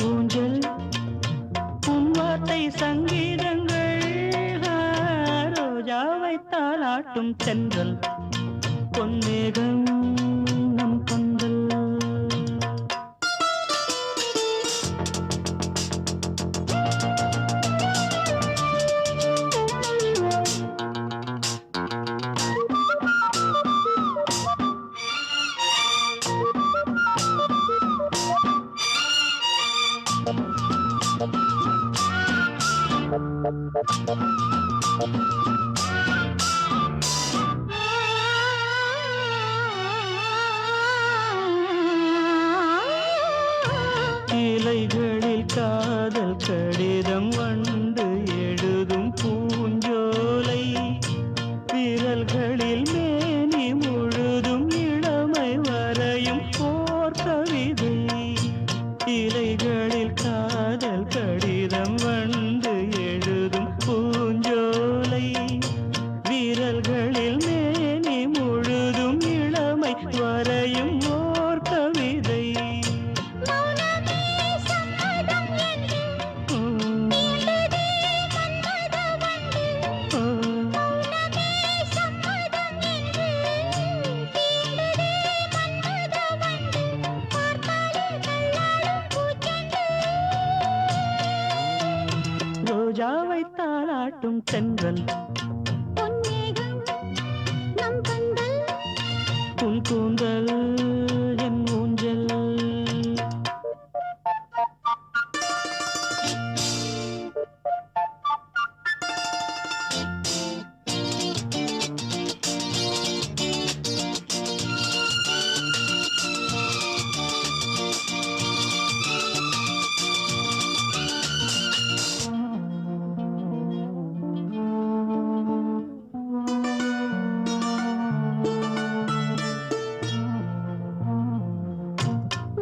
ஊஞ்சல் உன் வார்த்தை சங்கீதங்கள் ரோஜாவை தாலாட்டும் தென்றல் பொன்னேகம் நம் பந்தல் இலைகளில் காதல் கடிதம் வந்து எழுதும் பூஞ்சோலை விரல்களில் மேனி முழுதும் இளமை வரையும் போர் கவிதை இலைகளில் காதல் கடிதம் வந்து எழுதும் பூஞ்சோலை விரல்களில் மேனி முழுதும் இளமை வரையும் ஓர் கவிதை ரோஜாவை தாலாட்டும் தென்றல் பொன்னேகம் நம் பந்தல் உன் கூந்தல் என் ஊஞ்சல்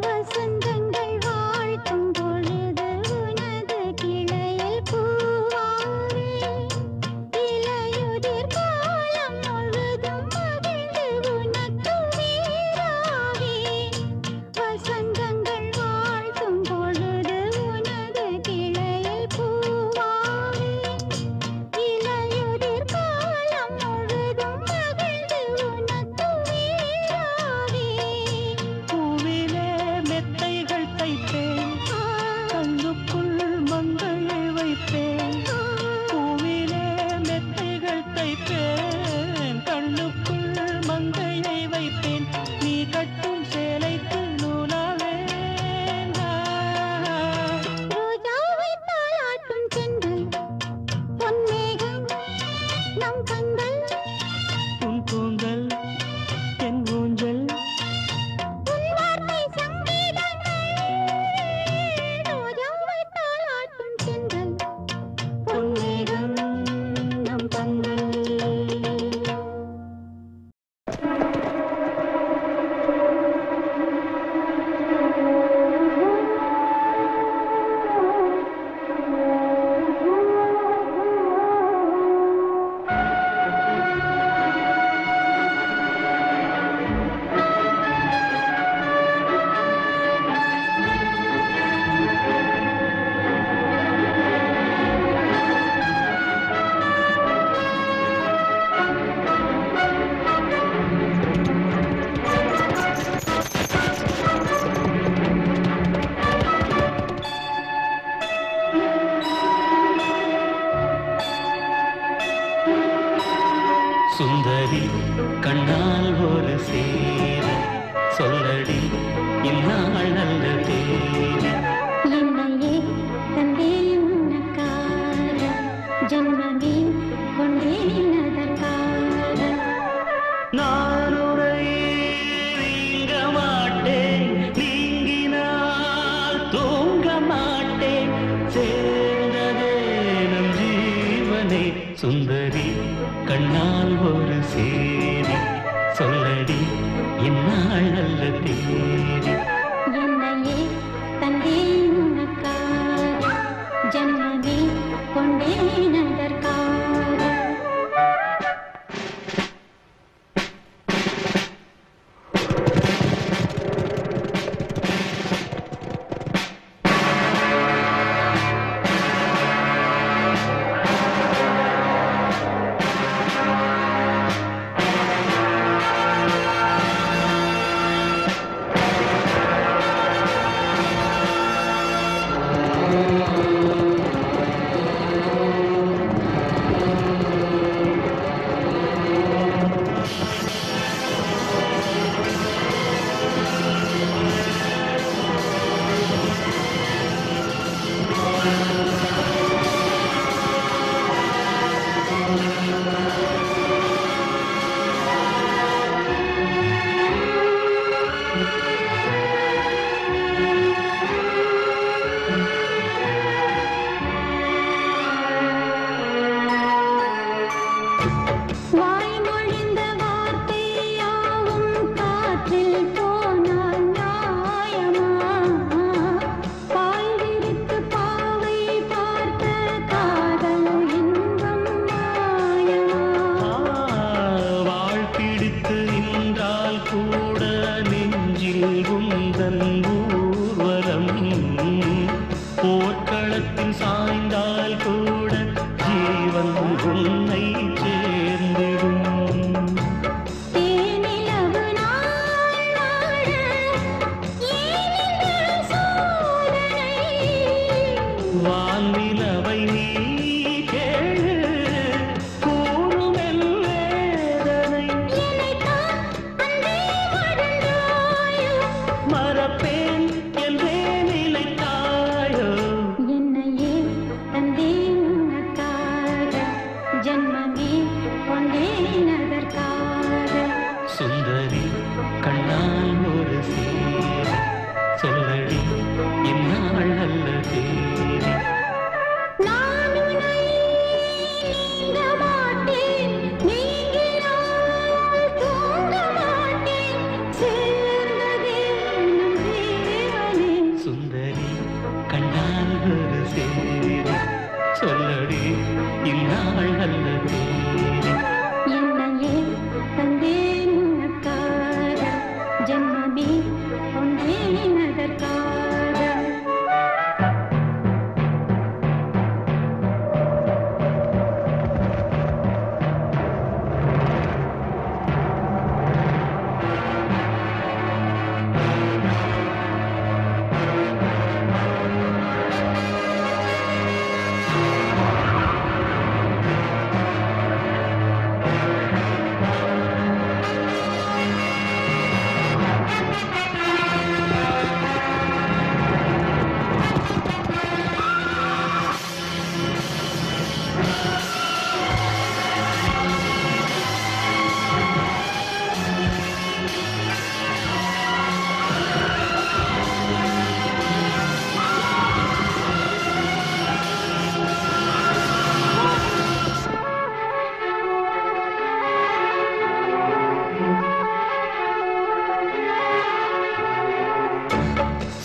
வசந்தங்கள் வாழ்த்தும் பொழுது உனது கிளையில் பூவாவே இலையுதிர் காலம் முழுதும் மகிழ்ந்து உனக்கு வீராவே வசந்தங்கள் வாழ்த்தும் பொழுது உனது கிளையில் பூவாவே இலையுதிர் காலம் முழுதும் மகிழ்ந்து உனக்கு வீராவே பூவிலே மெத்தைகள் தைப்பேன் கண்ணுக்குள் மங்கையை வைப்பேன் பூவிலே மெத்தைகள் தைப்பேன் கண்ணுக்குள் மங்கையை வைப்பேன் நீ கட்டும் சேலைக்கு நூலாவேன் ரோஜாவை தாலாட்டும் தென்றல் பொன்னேகம் நம் பந்தல் உன் கூந்தல் என் ஊஞ்சல் உன் வார்த்தை சங்கீதங்கள் ரோஜாவை தாலாட்டும் தென்றல் பொன்னேகம் நம் பந்தல் சுந்தரி கண்ணால் ஒரு சேர சொல்லடி இந்நாள் நல்ல தேதி என்னையே தந்தேன் உனக்காக ஜன்மமே கொண்டேன் அதற்காக நான் உரை நீங்க மாட்டேன் நீங்கினால் தூங்க மாட்டேன் சேர்ந்ததே நம் ஜீவனே சுந்தரி கண்ணால் ஒரு சேரி சொல்லடி இந்நாள் நல்ல தேதி என்னையே தந்தேன் உனக்காக ஜன்மமே கொண்டேன் அதற்காக வாய்மொழிந்த வார்த்தை யாவும் காற்றில் போனால் நியாயமா? பாய் விரித்து பாவை பார்த்த காதல் இன்பம் மாயமா? வாழ்பிடித்து நின்றால் கூட நெஞ்சில் உந்தன் ஊர்வலம், போர்க்களத்தில் சாய்ந்தால் கூட ஜீவன் உன்னை சேர்ந்திடும். தேனிலவு நாள் வாழ ஏன் இந்த சோதனை? வான்நிலவை நீ கேளு, கூறும் என் வேதனை. என்னைத்தான் அன்பே மறந்தாயோ? மறப்பேன் என்றே நினைத்தாயோ? என்னையே தந்தேன் உனக்காக, ஜன்மமே கொண்டேன் அதற்காக. சுந்தரி கண்ணால் ஒரு சேரி, சொல்லடி இந்நாள் அல்ல தேதி. நான் உன்னை நீங்க மாட்டேன், நீங்கினால் தூங்க மாட்டேன், சேர்ந்ததே நம் ஜீவனே. சுந்தரி கண்ணால் ஒரு சேரி, சொல்லடி இந்நாள் அல்ல தேதி. என்னையே தந்தேன் உனக்காக, ஜன்மமே கொண்டேன் அதற்காக.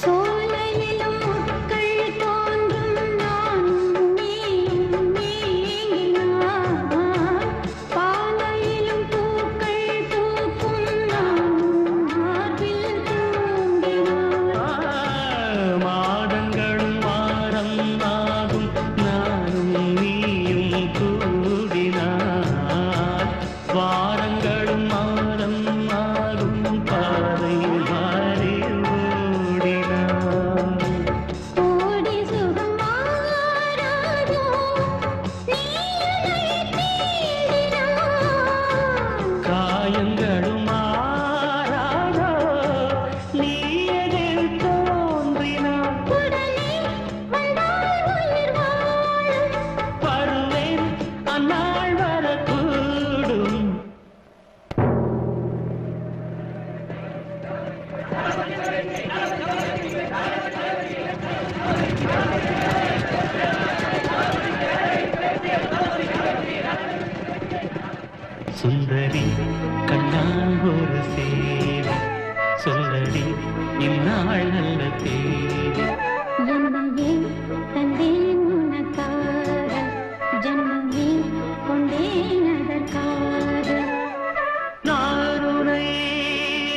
சோலையிலும் முட்கள் தோன்றும் நானும் நீயும் நீங்கினான், பாலையிலும் பூக்கள் பூக்கும் நானும் மார்பில் தூங்கினான். மாதங்களும் வாரம் ஆகும் நானும் நீயும் கூடினார், வாரங்களும் மாதம் ஆகும் பாதை மாறி ஓடினார். ஓடி சுகம் மாறாதோ, நீ என்னை தேடினான். காயங்களும் மாறாதோ, நீ எதில் தோன்றினார். உடனே வந்தால் உயிர் வாழும். வருவேன் அந்நாள் வரக்கூடும். சுந்தரி கண்ணால் ஒரு சேரி, சொல்லடி இந்நாள் நல்ல தேதி. என்னையே தந்தேன் உனக்காக, ஜன்மமே கொண்டேன் அதற்காக. நான் உன்னை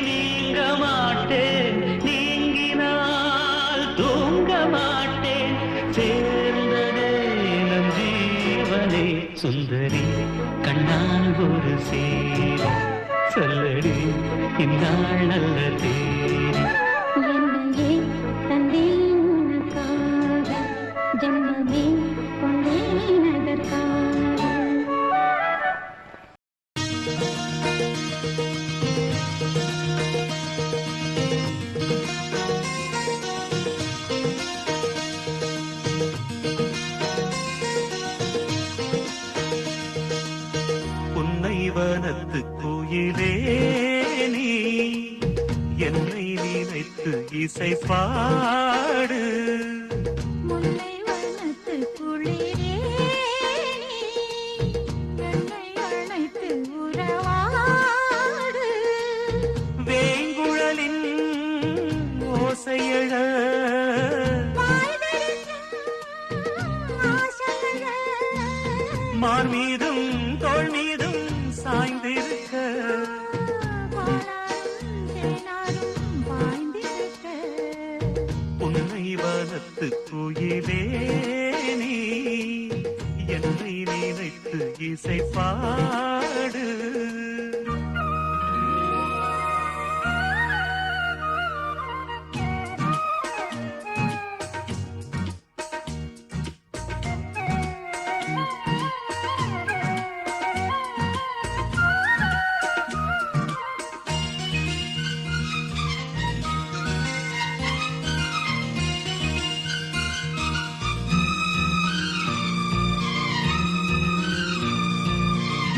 நீங்க மாட்டேன், நீங்கினால் தூங்க மாட்டேன், சேர்ந்ததே நம் ஜீவனே. சுந்தரி கண்ணால் ஒரு சேரி, சொல்லடி இந்நாள் நல்ல தேதி. என்னையே தந்தேன் உனக்காக, ஜன்மமே கொண்டேன் அதற்காக. வனத்து கோயிலே நீ என்னை நினைத்து இசை பாடு. முல்லை வனத்து குளிரே என்னை அழைத்து உறவாடு. வேங்குழலின் ஓசையழ மார் மீதும் தோள் மீதும் சாய்ந்திருக்க. உன்னை வனத்து கோயிலே நீ என்னை நினைத்து இசை பாடு.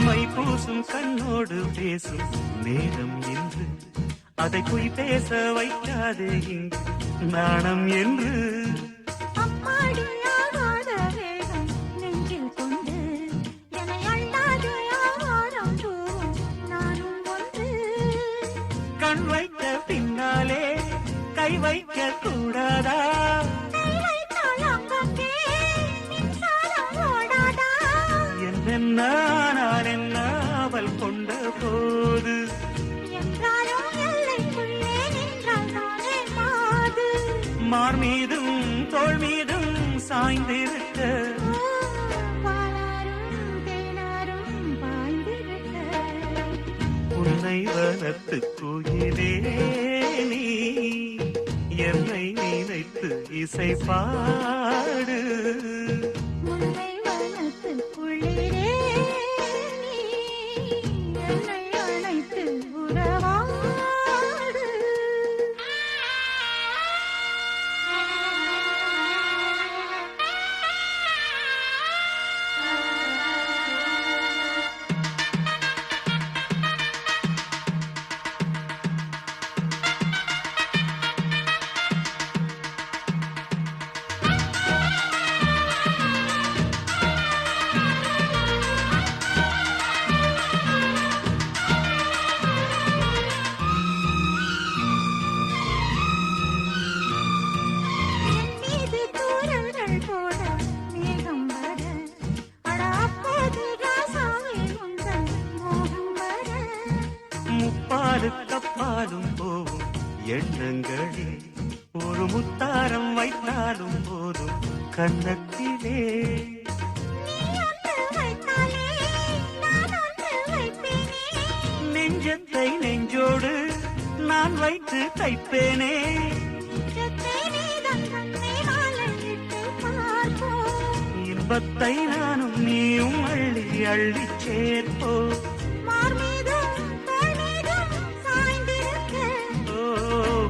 மைபூசும் கண்ணோடு பேசும் நேரம் என்று அதை பொய் பேச வைக்காதே இங்கு நாணம் என்று. அம்மாடியாகாத வேகம் நெஞ்சில் கொண்டு என்னை அள்ளாத யாவாரம் தூவும் நானும் ஒன்று. கண் வைத்த பின்னாலே கை வைக்க கூடாதா? என்னென்ன நான் என்ன அவள் கொண்ட போது மார் மீதும் தோள் மீதும் சாய்ந்திருக்க. உன்னை வனத்து கோயிலே நீ என்னை நினைத்து இசை பாடு. கப்பாலும் போகும் எண்ணங்களில் ஒரு முத்தாரம் வைத்தாலும் போதும் கன்னத்திலே. நெஞ்சத்தை நெஞ்சோடு நான் வைத்து தைப்பேனே. இன்பத்தை நானும் நீயும் அள்ளி அள்ளி சேர்ப்போ.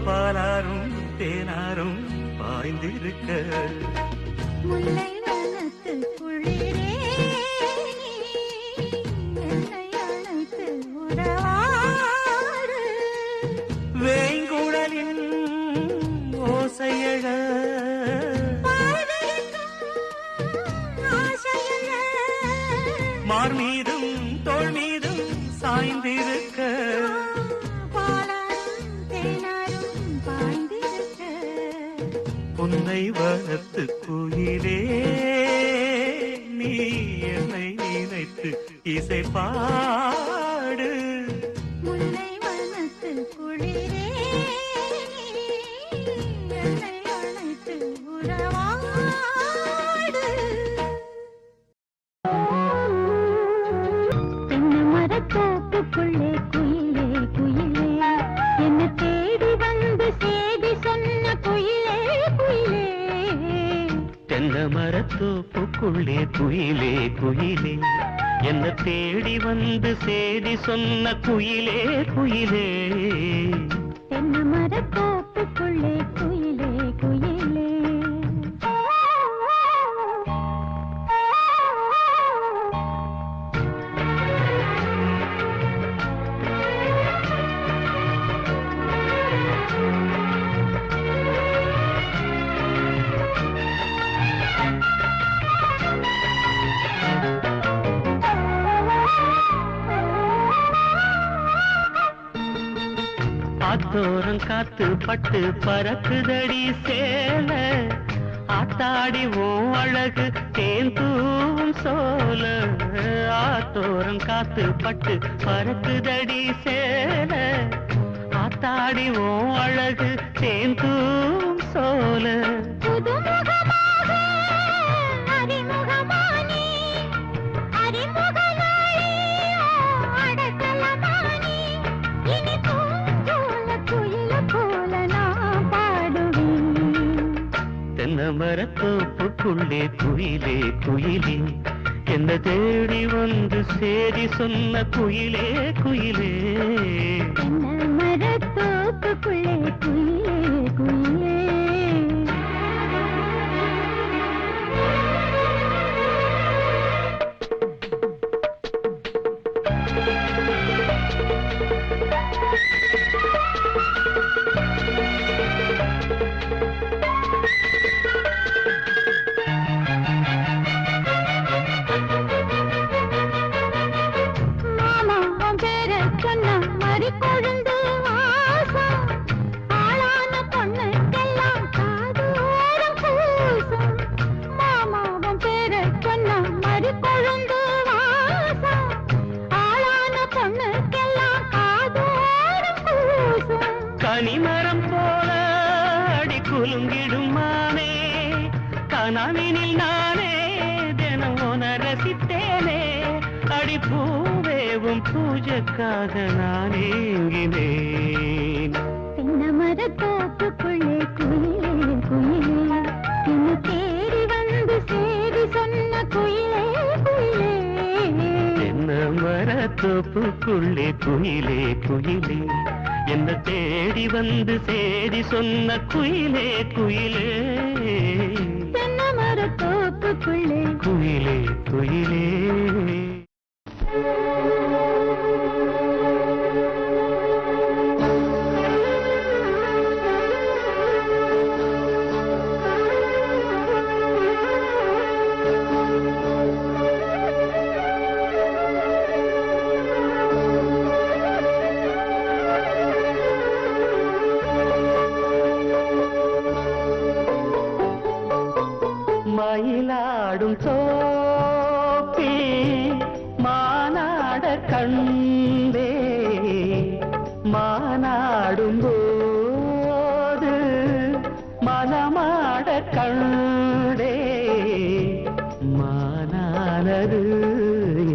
பாலாரும் தேனாரும் பாய்ந்திருக்க. முல்லை வனத்து குளிரே என்னை அழைத்து உறவாடு. வேங்குழலின் ஓசையழ மார் மீதும் தோள் மீதும் சாய்ந்திருக்க. உன்னை வனத்து கோயிலே நீ என்னை நினைத்து இசை பாடு. முல்லை வனத்து குளிரே என்னை அழைத்து உறவாடு. தென்னை மரத்தோப்புக்குள்ளே குயிலே குயிலே என்னை தேடி வந்து சேதி சொன்ன குயிலே குயிலே. தென்னை மரத்தோப்புக்குள்ளே குயிலே குயிலே என்ன தேடி வந்து சேதி சொன்ன குயிலே குயிலே. தென்னை மரத்தோப்புக்குள்ளே குயிலே குயிலே. ஆத்தோரம் காத்து பட்டு பறக்குதடி சேல ஆத்தாடி உன் அழகு தேன் தூவும் சோல ஆத்தோரம் காத்து பட்டு பறக்குதடி சேல ஆத்தாடி உன் அழகு தேன் தூவும் சோல புதுமுகமாக அறிமுகமானி அறிமுகனாளி அடக்கலமானி இனி பூஞ்சோல குயில போல நான் பாடுவேன் தென்னமரத்தோப்புக்குள்ளே குயிலே குயிலே என்ன தேடி வந்து சேதி சொன்ன குயிலே குயிலே தென்னை மரத்தோப்புக்குள்ளே குயிலே குயிலே கொழுந்து வாசம் ஆளான பொண்ணுக்கெல்லாம் காதோரம் பூசும் மாமாவும் பேர சொன்ன மறி கொழுந்து வாசம் ஆளான பொண்ணுக்கெல்லாம் காதோரம் பூசும் கனிமரம் போல அடி குலுங்கிடும் மானே கனவினில் நானே தினம் உன ரசித்தேனே அடி பூவேவும் பூஜைக்காக நான் ஏங்கினேன் தென்னை மரத்தோப்புக்குள்ளே குயிலே குயிலே என்ன தேடி வந்து சேதி சொன்ன குயிலே குயிலே தென்னை மரத்தோப்புக்குள்ளே குயிலே குயிலே என்ன தேடி வந்து சேதி சொன்ன குயிலே குயிலே தென்னை மரத்தோப்புக்குள்ளே குயிலே குயிலே மயிலாடும் சோப்பி மானாட கண்டே மானாடும் போது மனமாட கண்டே மானானது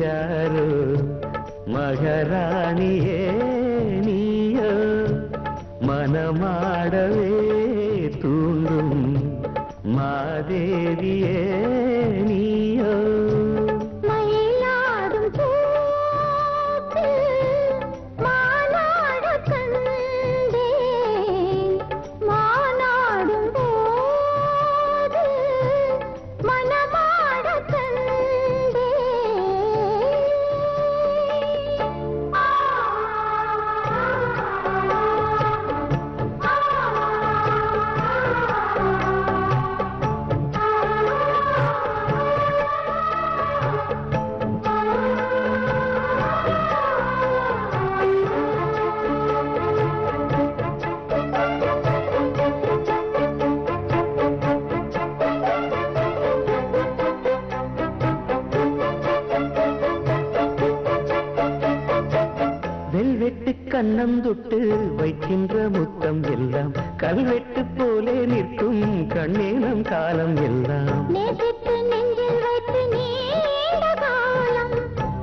யாரோ மகராணியே நீயோ மனமாடவே தூண்டும் மாதேவியே நீயோ மயிலாடும் சோப்பு மானாட கண்டே மானாடும் போது மனமாட கண்டே வெல்வெட்டு கண்ணம் தொட்டு வைக்கின்ற முத்தம் எல்லாம் கல்வெட்டு போலே நிற்கும் கண்ணேனம் காலம் எல்லாம் நேசித்து நெஞ்சில் வைத்து நீண்ட காலம்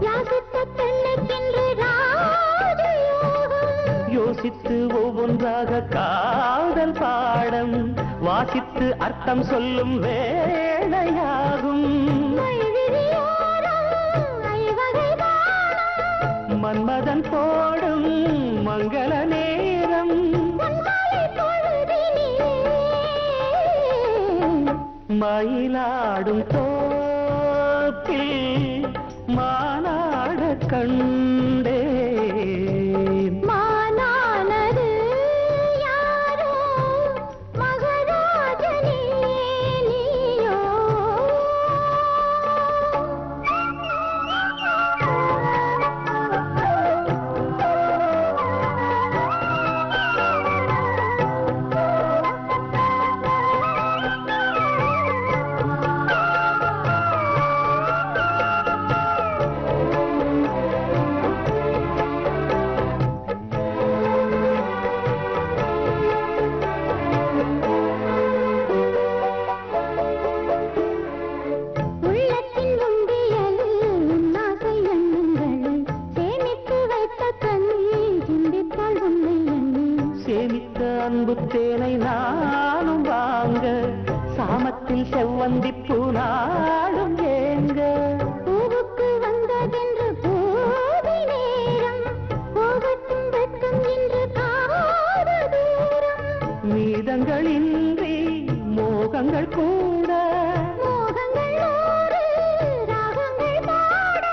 யாசித்த பெண்ணுக்கென்று ராஜயோகம் யோசித்து ஒவ்வொன்றாக காதல் பாடம் வாசித்து அர்த்தம் சொல்லும் வேளையாகும் மன்மதன் போடும் மங்கள நேரம் மயிலாடும் தோப்பில் மானாட கண்டே மானானது யாரோ மகராஜனே நீயோ பூனாடும் ஏங்க பூவுக்கு வந்ததென்று போதி நேரம் போகட்டும் வெட்கம் என்று காத தூரம் மீதங்களின்றி மோகங்கள் கூட மோகங்கள் நூறு ராகங்கள் பாட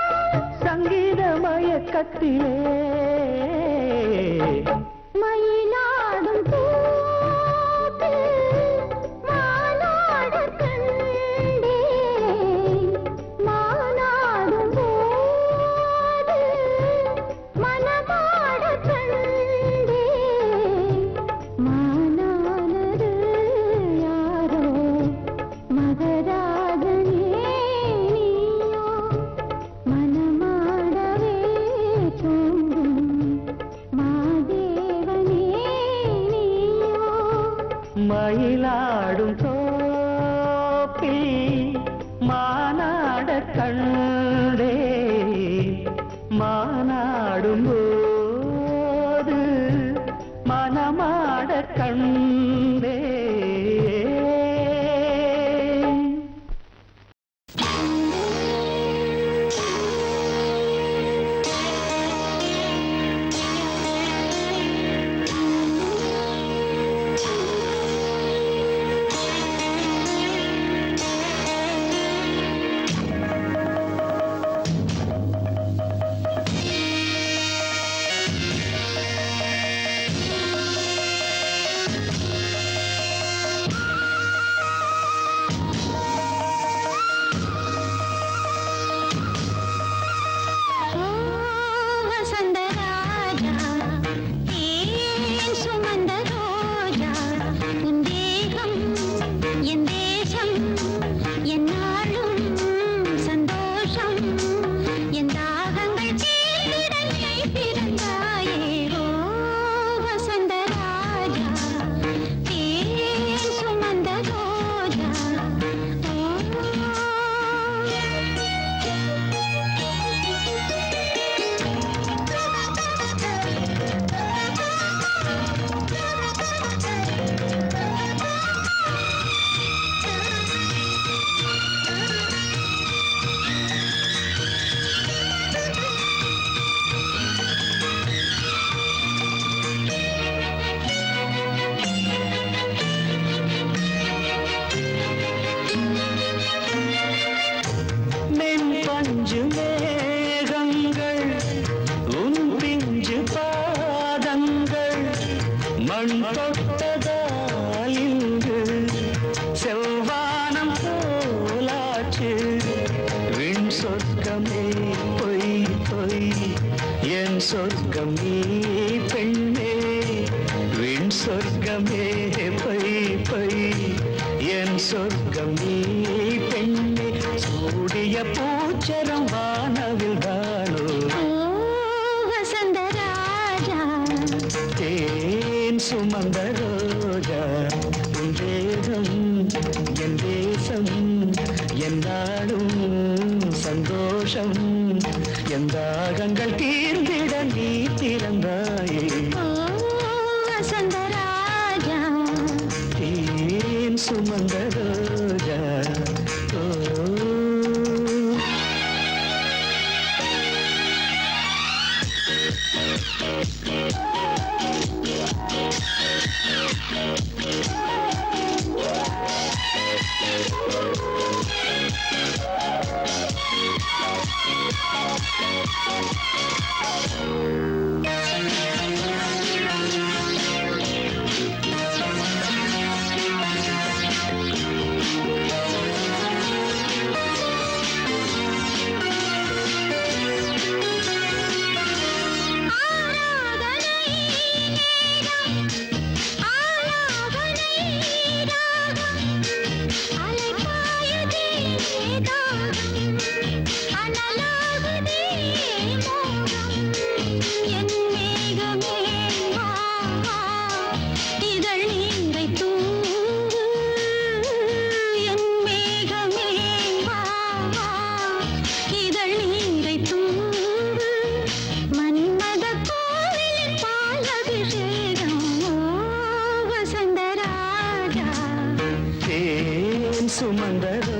சங்கீத மயக்கத்திலே மயிலாடும் பூத்தில் மானாடக் கண்டேன். மானாடும் போது மனமாடக் கண்டேன். மானானது யாரோ மகராஜனே நீயோ மனமாடவே தோன்றும் மாதேவனே நீயோ மயிலாடும் தோப்பில் மானாடக் கண்டே மானாடும் போது மனமாடக் கண்டே ஓ வசந்தராஜா தேன் சுமந்த ரோஜா உன் தேகம் என் தேசம் என்னாலும் சந்தோஷம் என் தாகங்கள் தீர்ந்திடலை பிறந்தாயே ஓ வசந்தராஜா தேன் சுமந்த ரோஜா மென் பஞ்சு மேகங்கள் உன் பிஞ்சு பாதங்கள் மண் தொட்டதால் இங்கு செவ்வானம் போலாச்சு விண் சொர்க்கமே பொய் பொய் என் சொர்க்கம் நீ பெண்ணே விண் சொர்க்கமே பொய் பொய் என் சொர்க்கம் நீ பெண்ணே சூடிய பூச்சரம் வானவில் தானோ ஓ வசந்தராஜா தேன் சுமந்த ரோஜா உன் தேகம் என் தேசம் என் நாடும் சந்தோஷம் என் தாகங்கள் தீர்ந்திட நீ திறந்தாயே ஓ வசந்தராஜா தேன் சுமந்த ரோஜா ஓ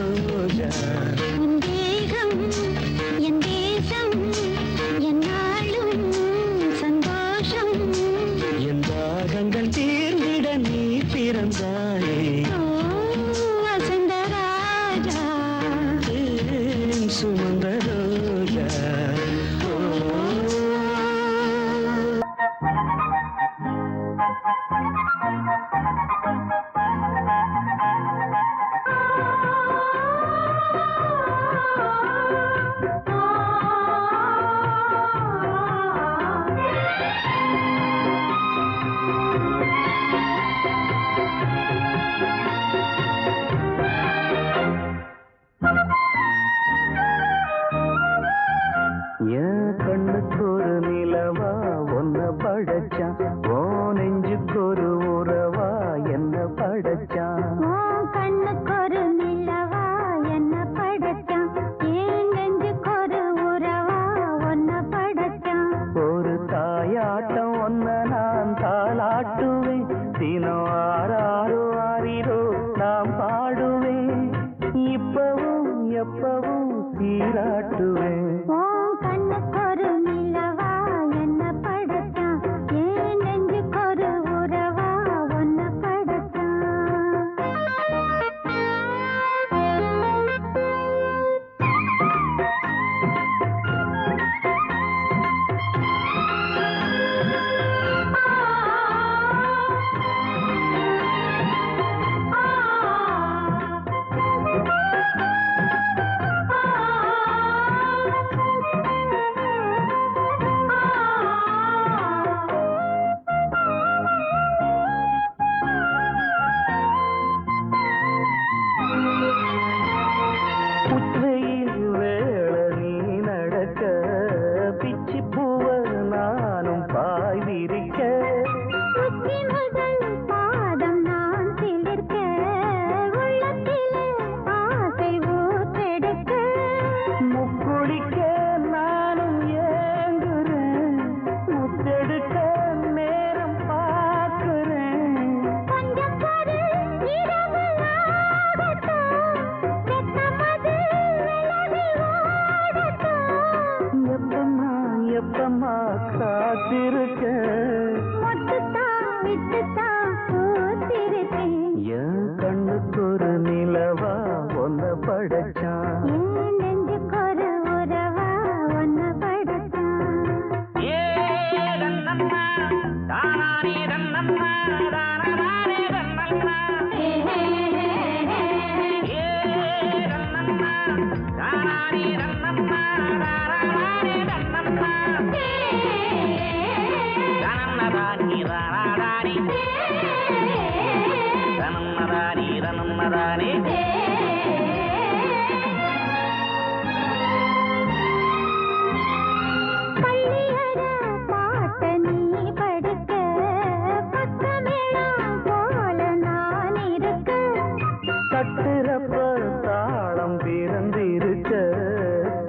ரோஜா உன் தேகம் என் தேசம் என்னாலும் சந்தோஷம் என் தாகங்கள் தீர்ந்திட நீ பிறந்தாயே ஓ வசந்த ராஜா தேன் சுமந்த ரோஜா ஓ. என் கண்ணுக்கு ஒரு நிலவா ஒன்ன படைச்சான் ஓ நெஞ்சுக்கு ஒரு உறவா என்ன படைச்சான் உன் கண்ணுக்கொரு நிலவா என்ன படைச்சான் ஏன் நெஞ்சுக்கொரு உறவா உன்னை படைச்சான் ஒரு தாயாட்டம் ஒன்ன நான் தாளாட்டுவேன் தினம் ஆறாரோ ஆறிரோ நாம் பாடுவேன் இப்பவும் எப்பவும் சீராட்டுவேன் உன் கண்ணுக்கொரு நிலவா என்ன படைச்சான் ஏன் நெஞ்சுக்கொரு உறவா உன்னை புற்றையில் வேள நீ நடக்க பிச்சி பூவ நானும் பாய் விரிக்க உச்சி முதல் பாதம் நான் சிலிர்க்க உள்ளத்திலே ஆசை ஊற்றெடுக்க முக்குளிக்க நானும் ஏங்குறேன் முத்தெடுக்க நேரம் பார்க்கிறேன் கொஞ்சம் பொறு இரவு ஆகட்டும் வெப்பமது விலகி ஓடட்டும் எப்பம்மா எப்பம்மா காத்திருக்க மொட்டுத்தான் விட்டுத்தான் பூத்திருக்கேன் என் கண்ணுக்கு ஒரு நிலவா ஒன்ன படைச்சான் ஏன் நெஞ்சுக்கொரு உறவா உன்னை படைச்சான் பள்ளியற பாட்ட நீ படுக்க பக்கமெல்லாம் போல நான் இருக்க கட்டுறப்ப தாளம் பிறந்திருக்க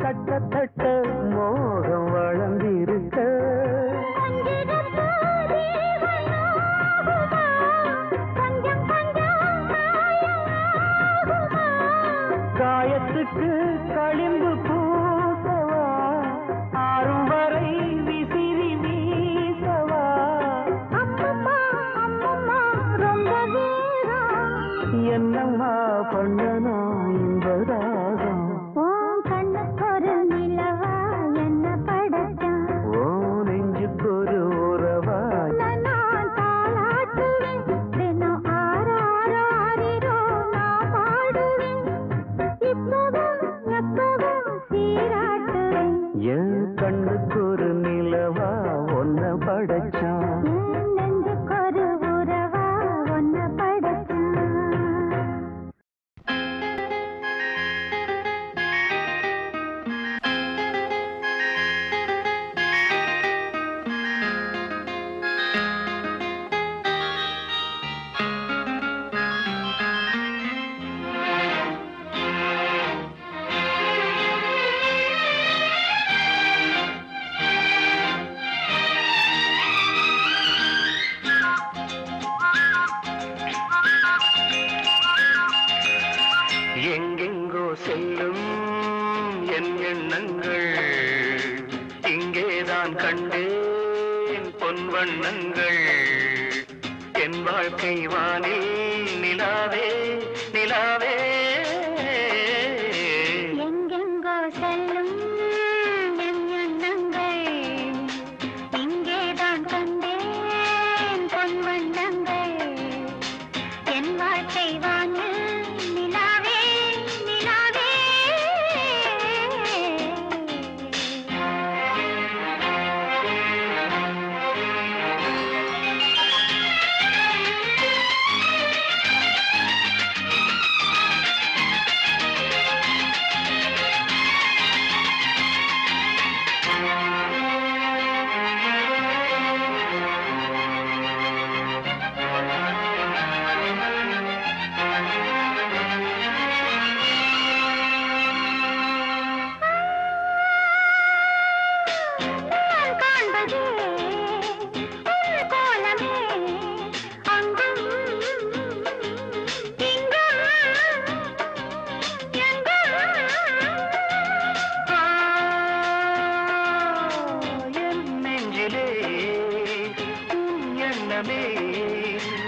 கட்டத்தட்ட மோகம் வளர்ந்திருக்க கொஞ்சிடப்போ தேவன் ஆகுமா கொஞ்சம் கொஞ்சம் காயமாகுமா காயத்துக்கு களிம்பு பூசவா ஆறும் வரை விசிறி வீசவா அம்மம்மா அம்மம்மா ரொம்ப வேகம் என்னம்மா பண்ணணும் இன்பராகம் உன் கண்ணுக்கொரு நிலவா என்ன படைச்சான் ஓ நெஞ்சுக்கு ஒரு உறவா நான் தாளாட்டுவேன் தினம் ஆறாரோ ஆறிரோ நான் பாடுவேன் இப்பவும் எப்பவும் எங்கெங்கோ செல்லும் என் எண்ணங்கள் இங்கேதான் கண்டேன் பொன் வண்ணங்கள் என் வாழ்க்கை வானில் நிலாவே நிலாவே எங்கெங்கோ செல்லும் என் எண்ணங்கள் இங்கேதான் கண்டேன் பொன் வண்ணங்கள் என் வாழ்க்கை வானில் நிலாவே நிலாவே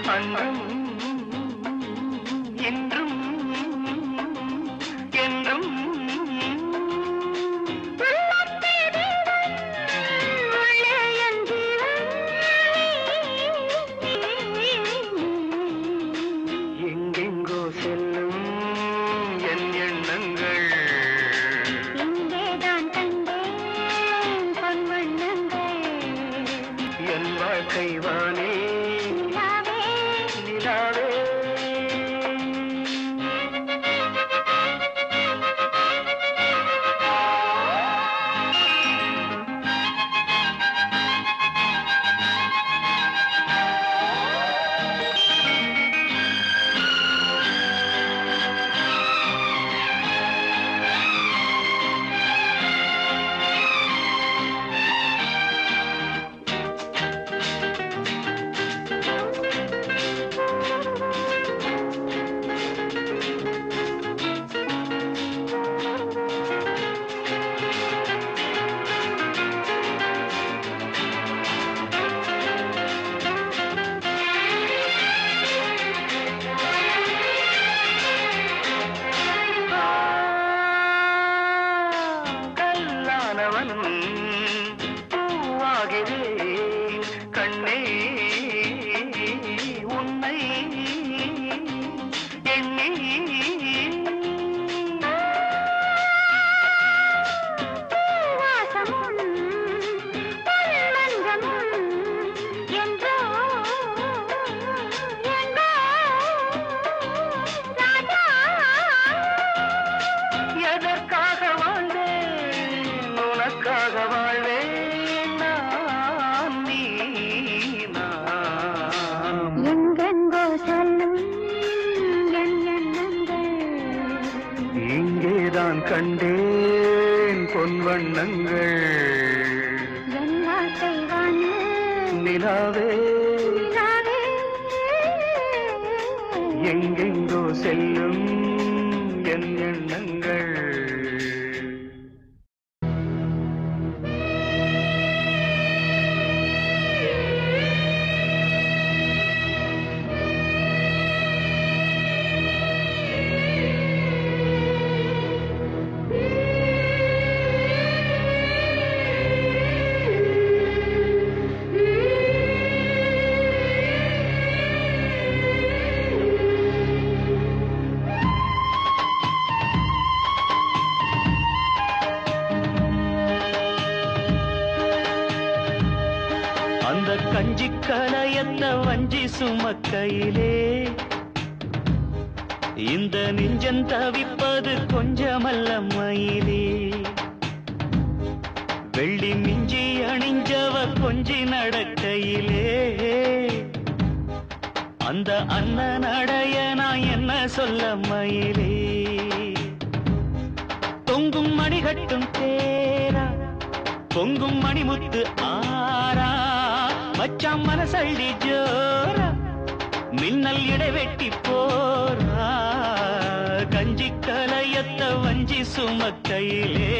அன்றும் என்றும் என்றும் எங்கெங்கோ செல்லும் என் எண்ணங்கள் இங்கேதான் கண்டேன் பொன் வண்ணங்கள் என் வாழ்க்கை வானே நிலாவே பூவாகிறேன் கண்ணே உன்னை எண்ணி எதற்காக வாழ்ந்தேன் உனக்காக வாழ்வேன் நான் நீ நாம் எங்கெங்கோ செல்லும் என் எண்ணங்கள் இங்கேதான் கண்டேன் பொன் வண்ணங்கள் என் வாழ்க்கை வானில் நிலாவே நிலாவே எங்கெங்கோ செல்லும் என் எண்ணங்கள் அந்த கஞ்சி கலையத்த வஞ்சி சுமக்கையிலே இந்த நெஞ்சம் தவிப்பது கொஞ்சமல்ல மயிலே வெள்ளி மிஞ்சி அணிஞ்சவ கொஞ்சி நடக்கையிலே அந்த அண்ணன் நடைய நான் என்ன சொல்ல மயிலே தொங்கும் மணிகட்டும் தேரா பொங்கும் மணிமுத்து ஆரா மச்சான் மனசள்ளி ஜோரா மின்னல் இடைவெட்டி போரா கஞ்சி கஞ்சி கலையத்த வஞ்சி சுமக்கையிலே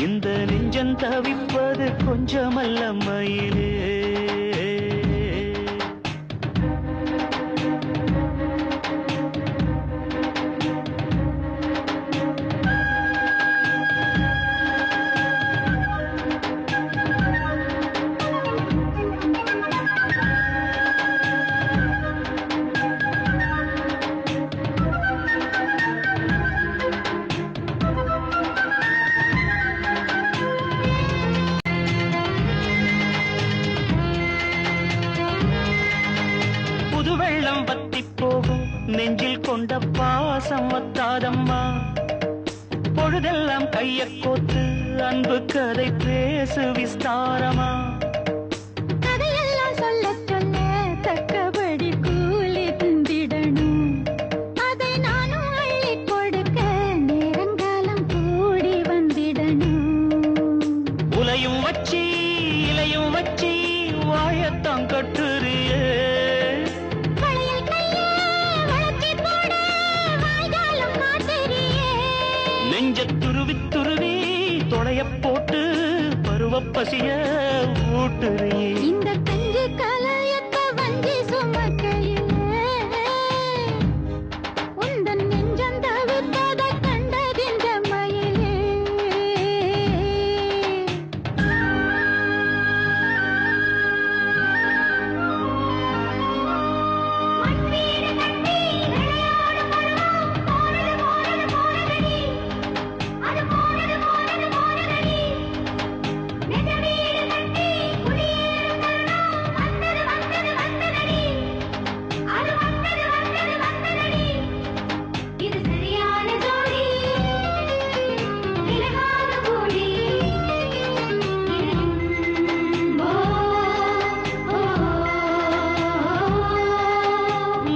இந்த நெஞ்சம் தவிப்பது கொஞ்சமல்ல மயிலே. வெள்ளம் வத்தி போகும் நெஞ்சில் கொண்ட பாசம் வத்தாதம்மா. பொழுதெல்லாம் கைய கோத்து அன்பு கதை பேசு விஸ்தாரமா. கதையெல்லாம் சொல்ல சொல்ல தக்கபடி கூலி திந்திடணும். அதை நானும் அள்ளி கொடுக்க நேரங்காலம் கூடி வந்திடணும். உலையும் வச்சி இலையும் வச்சி வாயத்தான் கட்டுறியே. நெஞ்ச துருவி துருவி தொலைய போட்டு பருவ பசிய ஊட்டுறியே. இந்த கஞ்சி கலையத்த வஞ்சி சுமக்கையிலே உந்தன் நெஞ்சம் தவிப்பத கண்டதின்ற மயிலே.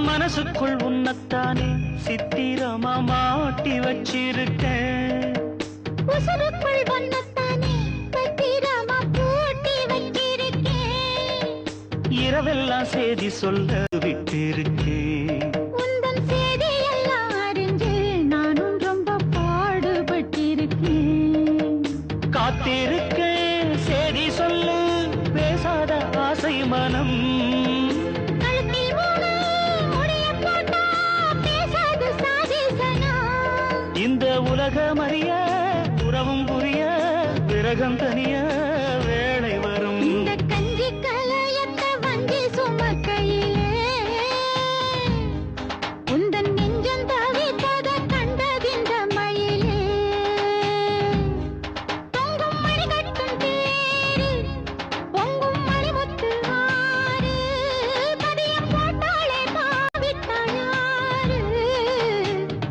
மனசுக்குள் உன்னத்தானே சித்திரமா மாட்டி வச்சிருக்கேன். உசுருக்குள் வண்ணத்தானே பத்திரமா பூட்டி வச்சிருக்கேன். இரவெல்லாம் செய்தி சொல்ல விட்டிருக்கேன். உந்தன் செய்தியெல்லாம் அறிஞ்சு நானும் ரொம்ப பாடுபட்டிருக்கேன். காத்திருக்கேன் செய்தி சொல்லு பேசாத ஆசை மனம். கழுத்தில் மூணு முடிய போட்டா பேசாது சாதிசனம். இந்த உலகம் அறிய உறவும் புரிய விரகம் தனிய வேளை வரும். இந்த கஞ்சி கலையத்த வஞ்சி சுமக்கையிலே உந்தன் நெஞ்சம் தவிப்பத கண்டதின்ற மயிலே. தொங்கும் மணி கட்டும் தேரு பொங்கும் மணிமுத்து ஆறு. பதியம் போட்டாளே பாவித்தாயாரு.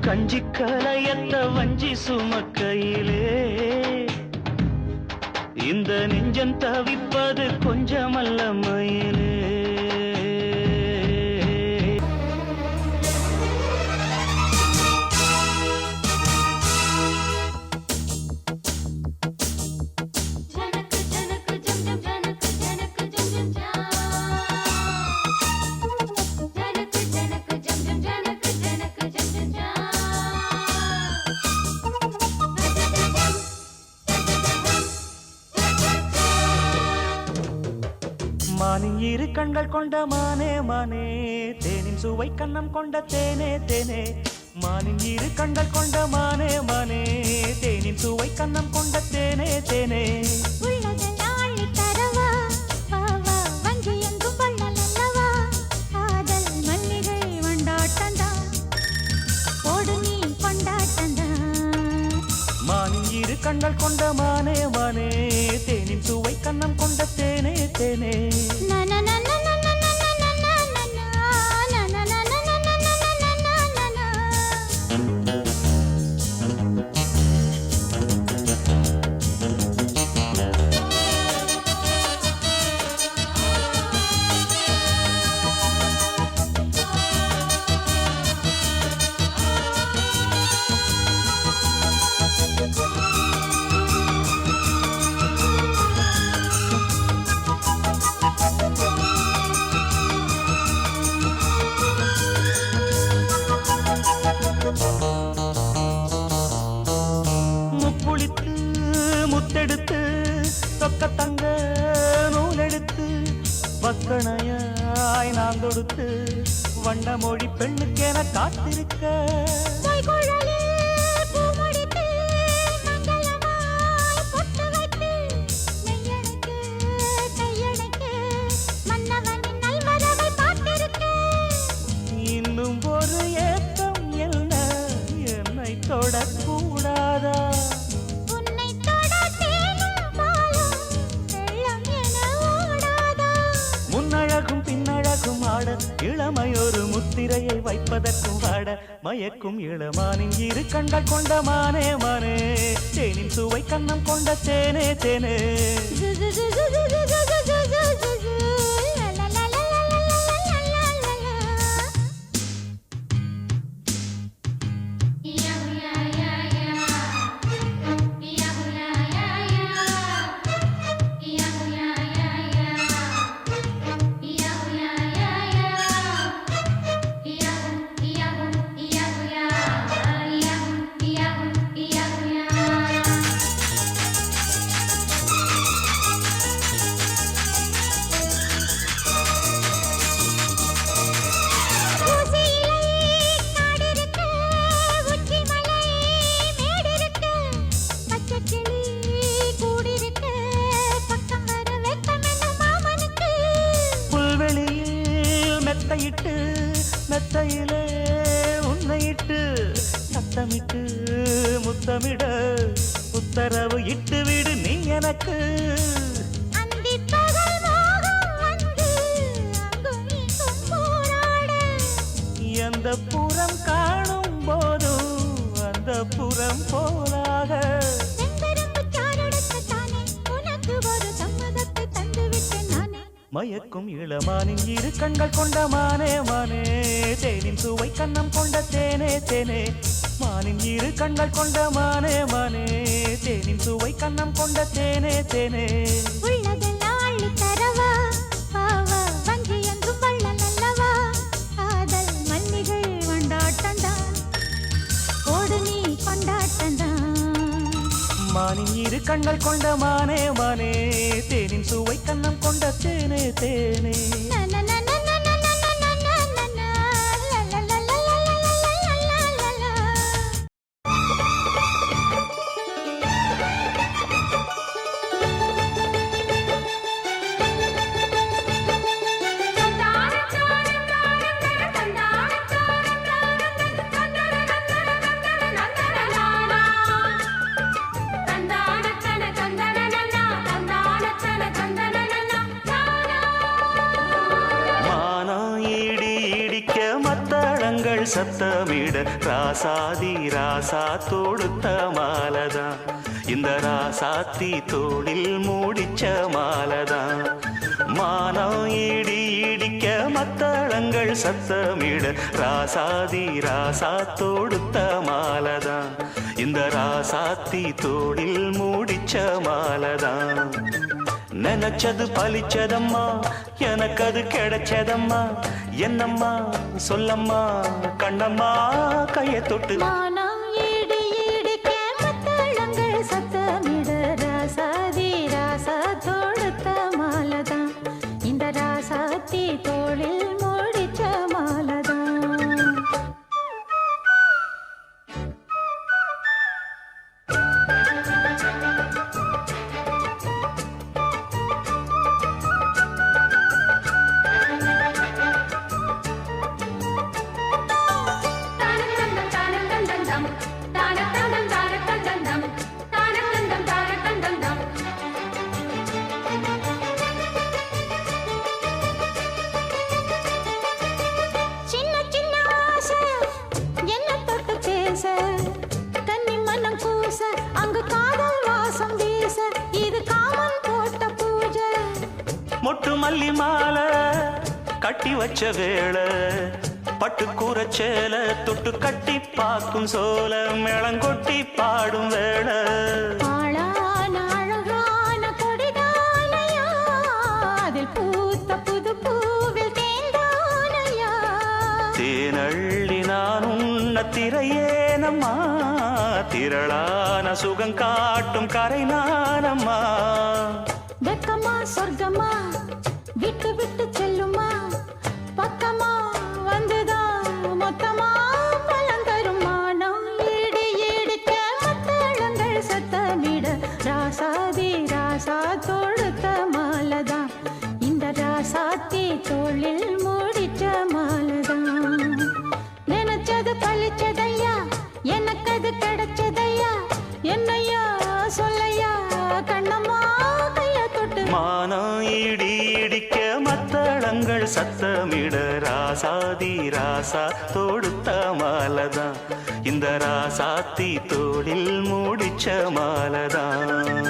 கஞ்சி கலையத்த வஞ்சி சுமக்கையிலே இந்த நெஞ்சம் தவிப்பது கொஞ்சமல்ல மயிலே. ஜனக்கு ஜனக்கு ஜம் ஜம் ஜனக்கு ஜனக்கு ஜம் ஜம் ஜா. ஜனக்கு ஜனக்கு ஜம் ஜம் ஜனக்கு ஜனக்கு ஜம் ஜம் ஜா. மானின் இரு கண்கள் கொண்ட மானே மானே தேனின் சுவை கண்ணம் கொண்ட தேனே தேனே. மானின் இரு கண்கள் கொண்ட மானே மானே தேனின் சுவை கண்ணம் கொண்ட தேனே தேனே. உள்ளதெல்லாம் அள்ளித் தரவா, வா வா வஞ்சி எங்கும் வள்ளல் அல்லவா. காதல் மல்லிகை வண்டாட்டந்தான், போடு நீ கொண்டாட்டந்தான். மானின் இரு கண்கள் கொண்ட மானே மானே தேனின் சுவை கண்ணம் கொண்ட தேனே தேனே. முத்தெடுத்து தொக்க தங்க நூலெடுத்து வக்கணையாய் நான் தொடுத்து வண்ண மொழி பெண்ணுக்கென காத்திருக்க இன்னும் ஒரு ஏக்கம் என்ன என்னை தொடக்கூடாதா முன்னழகும் பின்னழகும் ஆட இளமையொரு முத்திரையை வைப்பதற்கும் ஆட மயக்கும் இளமானின் இரு கண்கள் கொண்ட மானே மானே தேனின் சுவை கண்ணம் கொண்ட தேனே தேனே மெத்தையிட்டு மெத்தையிலே உன்னையிட்டு சத்தமிட்டு முத்தமிட உத்தரவு இட்டு விடு நீ எனக்கு எந்த புறம் காணும் போதும் அந்த புறம் போலாக மயக்கும் இளமானின் இரு கண்கள் கொண்ட மானே மானே தேனின் சுவை கண்ணம் கொண்ட தேனே தேனே மானின் இரு கண்கள் கொண்ட மானே மானே தேனின் சுவை கண்ணம் கொண்ட தேனே தேனே மானின் இரு கண்கள் கொண்ட மானே மானே தேனின் சுவை கண்ணம் கொண்ட தேனே தேனே சத்தமிட ராசாதி ராசா தொடுத்த மாலதான் இந்த ராசாத்தி தோளில் மூடிச்ச மாலதான் மானம் இடி இடிக்க மத்தளங்கள் சத்தமிட ராசாதி ராசா தொடுத்த மாலதான் இந்த ராசாத்தி தோளில் மூடிச்ச மாலதான் நினைச்சது பலிச்சதம்மா எனக்கு அது கிடைச்சதம்மா என்னம்மா சொல்லம்மா கண்ணம்மா கையை தொட்டு சத்தமிட ராசாதி ராசா தொடுத்த மாலதான் இந்த ராசாத்தி தோளில் மூடிச்ச மாலதான் மொட்டு மல்லி மாலை கட்டி வச்ச வேளை பட்டு கூரச்சேல தொட்டு கட்டி பார்க்கும் சோல மேளங்கொட்டி பாடும் வேளை தேனள்ளி நான் உன்ன வண்ணத்திரையேனம்மா திரளான சுகம் காட்டும் கரை நானம்மா. வெக்கமா சொர்க்கமா விட்டு விட்டு செல்லுமா பக்கமா வந்துதான் மொத்தமா பலம் தருமா. நாம் ஈடு ஈடுக்க மத்தளங்கள் சத்தமிட ராசாதி ராசா தொடுத்த மாலதான் இந்த ராசாத்தி தோளில் மூடிச்ச மாலதான். நினைச்சது பழிச்சதையா எனக்கு அது கிடைச்சதையா என்னையா சொல்லையா கண்ணம்மா கைய தொட்டு. மானம் இடி இடிக்க மத்தளங்கள் சத்தமிட ராசாதி ராசா தொடுத்த மாலதான் இந்த ராசாத்தி தோளில் மூடிச்ச மாலதான்.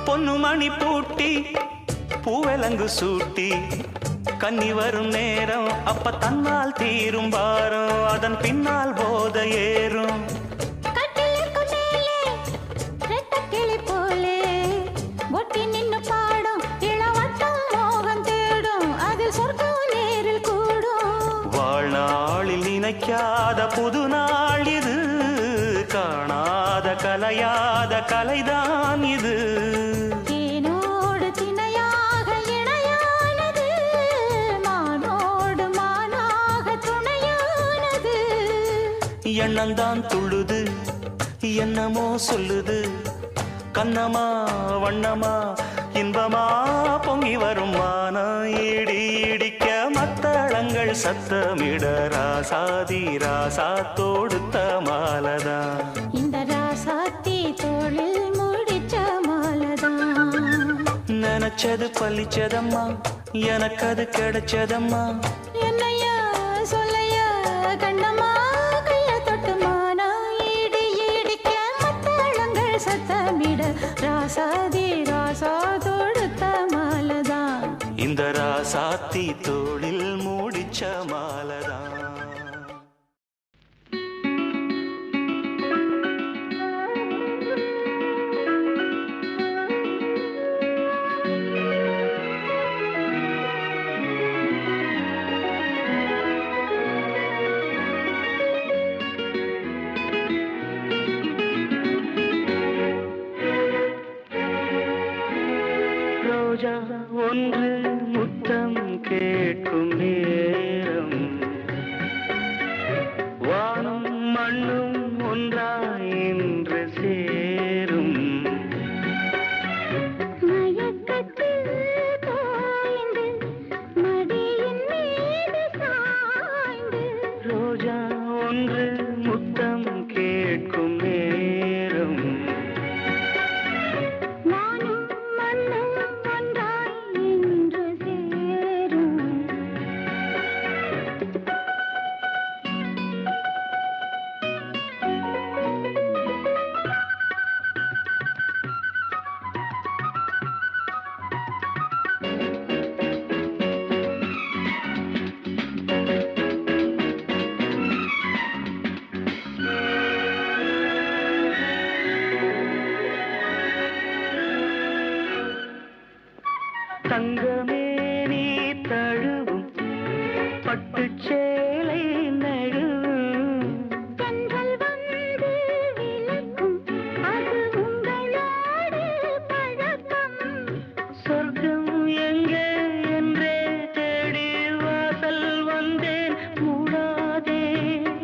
பொன்னுமணி பூட்டி பூவலங்கு சூட்டி கன்னி வரும் நேரம் அப்ப தன்னால் தீரும் பாரம் அதன் பின்னால் போத ஏறும். கட்டிலுக்கு மேலே ரெட்டக்கிளி போலே ஒட்டி நின்னு பாடும் இளவட்டம் மோகம் தேடும் அதில் சொர்க்கம் நேரில் கூடும். வாழ்நாளில் நினைக்காத புது நாள் இது காணாத கலையாத கலைதான் இது. தேனோடு திணையாக இணையானது மானோடு மானாக துணையானது. எண்ணந்தான் துள்ளுது என்னமோ சொல்லுது கண்ணமா வண்ணமா இன்பமா பொங்கி வரும். மானம் இடி இடிக்க மத்தளங்கள் சத்தமிட ராசாதி ராசா தொடுத்த மாலதான் இந்த ராசாத்தி தோளில் முடிச்ச மாலதான். நினைச்சது பழிச்சதம்மா எனக்கு அது கிடைச்சதம்மா. என்னையா சொல்லையா கண்ணம்மா கைய தொட்டு. மானா ஈடு ஈடிக்க மத்தளங்கள் சத்தமிட ராசாதி ராசா தொடுத்த மாலதான் இந்த ராசாத்தி தோளில் மூடிச்ச மாலதான். ரோஜா ஒன்று முத்தம் கேட்கும் நேரம் வானம் மண்ணும் ஒன்றாய் இன்று சேரும். மயக்கத்தில் தோய்ந்து மடியின் மீது சாய்ந்து ரோஜா ஒன்று முத்தம் கேட்கும் நேரம் வானும் மண்ணும் ஒன்றாய் இன்று சேரும். தங்கமே நீ தழுவும் பட்டுச்சேலை நழுவும் கண்கள் வந்து விளக்கும் அது உங்களோடு பழக்கம். சொர்க்கம் எங்கே என்றே தேடி வாசல் வந்தேன் மூடாதே.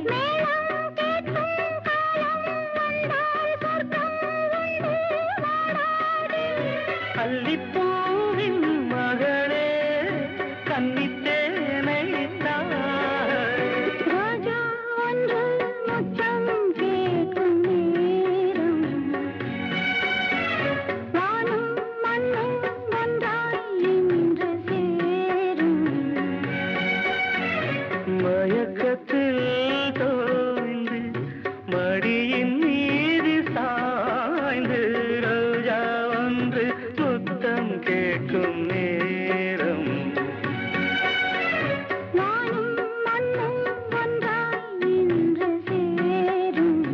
மேளம் கேட்கும் காலம் வந்தால் சொர்க்கம் உண்டு வாடாதே. அல்லிப்பூவின் மகளே கன்னித்தேனை தானே. மயக்கத்தில் தோய்ந்து மடியின் மீது சாய்ந்து ரோஜா ஒன்று முத்தம் கேட்கும் நேரம் வானும் மண்ணும் ஒன்றாய் இன்று சேரும்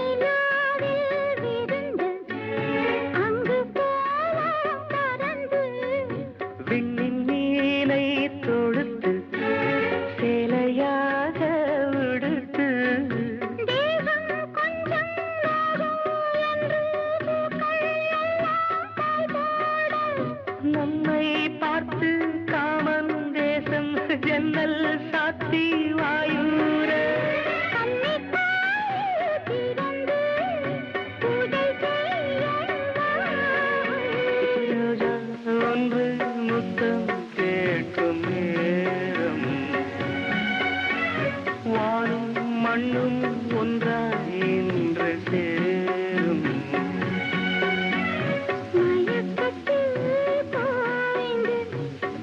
வெண்ணிலாவில் விருந்து அங்கு போவோம் பறந்து விண்ணின் மீனை தொடுத்து சேலையாக விடுத்து தேகம் கொஞ்சம் நோகும் என்று பூக்கள் எல்லாம் பாய்பாட நம்மை பார்த்து காமன் தேசம் ஜன்னல் சாத்தி வாயூர கன்னித்தாய் திறந்து பூஜை செய்யவா ரோஜா ஒன்று முத்தம் கேட்கும் நேரம் வானும் மண்ணும் ஒன்றாய் இன்று சேரும் மயக்கத்தில் தோய்ந்து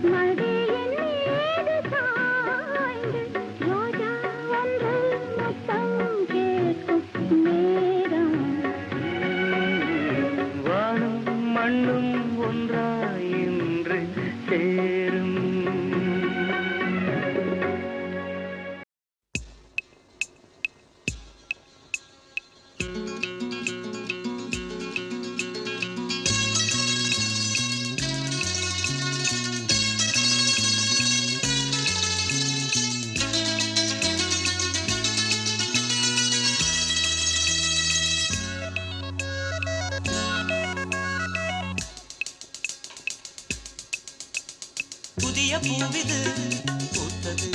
மடியின் மீது சாய்ந்து ரோஜா ஒன்று முத்தம் கேட்கும் நேரம் வானும் மண்ணும் ஒன்றாய் இன்று சேரும் புதிய பூவிது பூத்தது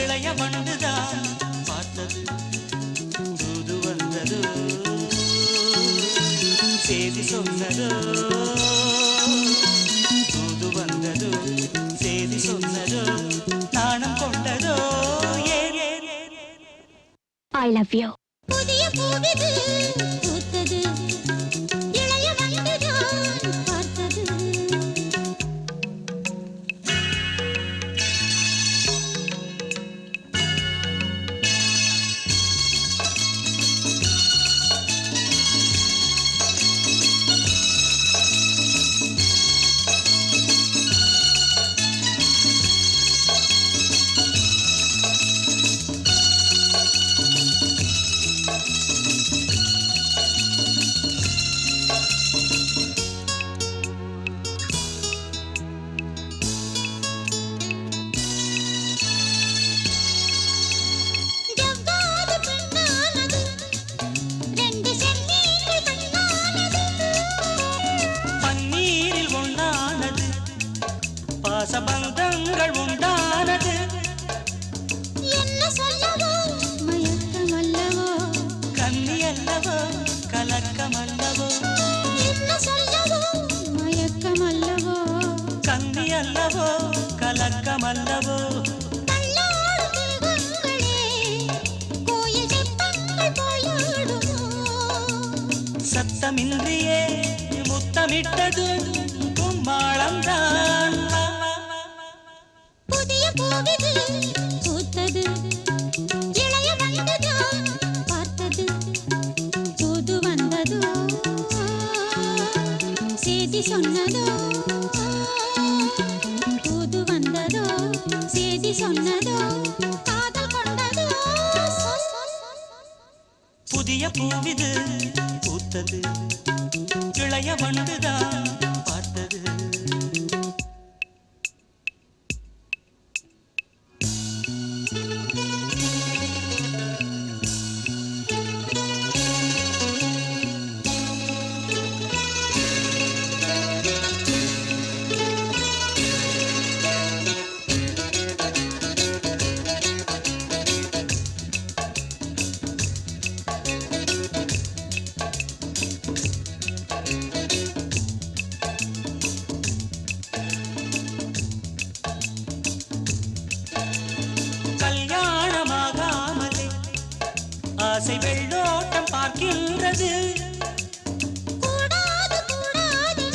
இளைய வண்டுதான் பார்த்தது தூது வந்ததோ செய்தி சொன்னதோ தூது வந்ததோ செய்தி சொன்னதோ நாணம் கொண்டதோ I love you. புதிய பூவிது பூத்தது இளைய வண்டுதான் பார்த்தது ஜவ்வாது பெண்ணானது ரெண்டு செம்மீன்கள் கண்ணானது பன்னீரில் ஒன்றானது பாசபந்தங்கள் உண்டானது என்ன சொல்லவோ மயக்கம் அல்லவோ கன்னி அல்லவோ கலக்கம் அல்லவோ என்ன சொல்லவோ மயக்கம் அல்லவோ கன்னி அல்லவோ கலக்கம் அல்லவோ கண்ணாடு திருவங்களே கோயில் தெப்பங்கள் போயாடுமோ சத்தமின்றியே முத்தமிட்டது கும்மாளம்தான் புதிய பூவிது பூத்தது இளைய வண்டுதான் பார்த்தது தூது வந்ததோ செய்தி சொன்னதோ தூது வந்ததோ செய்தி செய்தி சொன்னதோ காதல் கொண்டதோ புதிய பூவிது பூத்தது இளைய வண்டுதான் பார்த்தது கல்யாணமாகாமலே ஆசை வெள்ளோட்டம் பார்க்கின்றது கூடாது கூடாது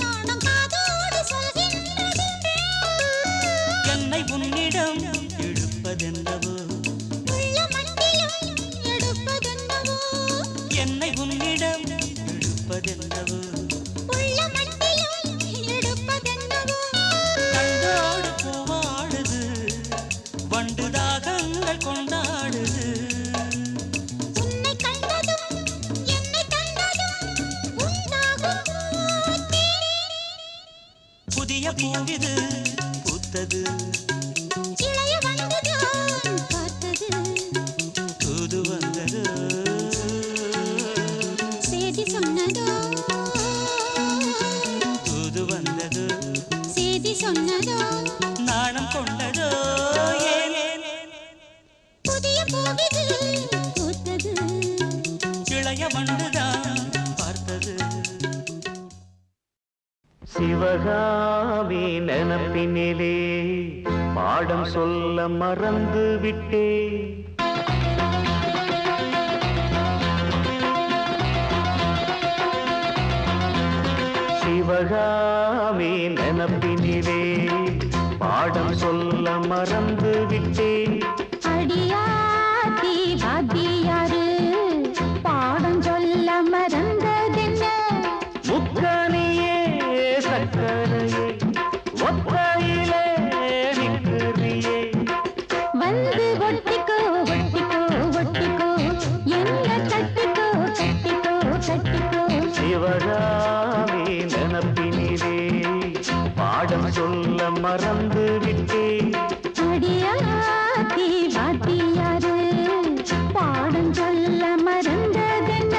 நாணம் காதோடு சொல்கின்றது என்னை உன்னிடம் இழுப்பதென்னவோ உள்ள மட்டிலும் எடுப்பதென்னவோ என்னை உன்னிடம் இழுப்பதென்னவோ உள்ள மட்டிலும் எடுப்பதென்னவோ கண்டோடு பூவாடுது வண்டு தாகங்கள் கொண்டாடுது உன்னை கண்டதும் என்னை கண்டதும் உண்டாகும் புதிய பூவிது பூத்தது இளைய வண்டுதான் பார்த்தது தூது வந்தது செய்தி சொன்னதோ தூது வந்தது செய்தி சொன்னதோ நாணம் கொண்டதோ ஏன் புதிய பூவிது பூத்தது இளைய வண்டுதான் பார்த்தது சிவகாமி நினப்பினிலே பாடம் சொல்ல மறந்து விட்டே சிவகாமி நினப்பினிலே பாடம் சொல்ல மறந்து விட்டே அடியாத்தி வாத்தியாரு பாடம் சொல்ல மறந்ததென்ன முக்கனியே சக்கரையே ஒத்தையிலே நிற்கிறியே வந்து ஒட்டிக்கோ ஒட்டிக்கோ ஒட்டிக்கோ என்ன கட்டிக்கோ கட்டிக்கோ கட்டிக்கோ சிவகாமி நினப்பினிலே பாடம் சொல்ல மறந்து விட்டே அடியாத்தி வாத்தியாரு பாடம் சொல்ல மறந்ததென்ன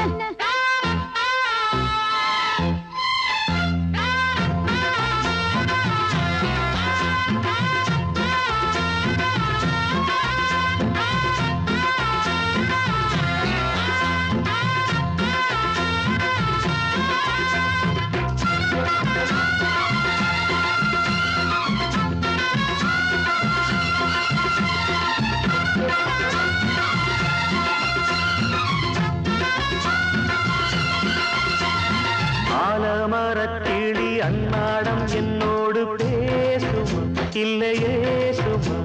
ஆலமரக்கிளி அன்னாடம் என்னோடு பேசுமா இல்லையே சுமா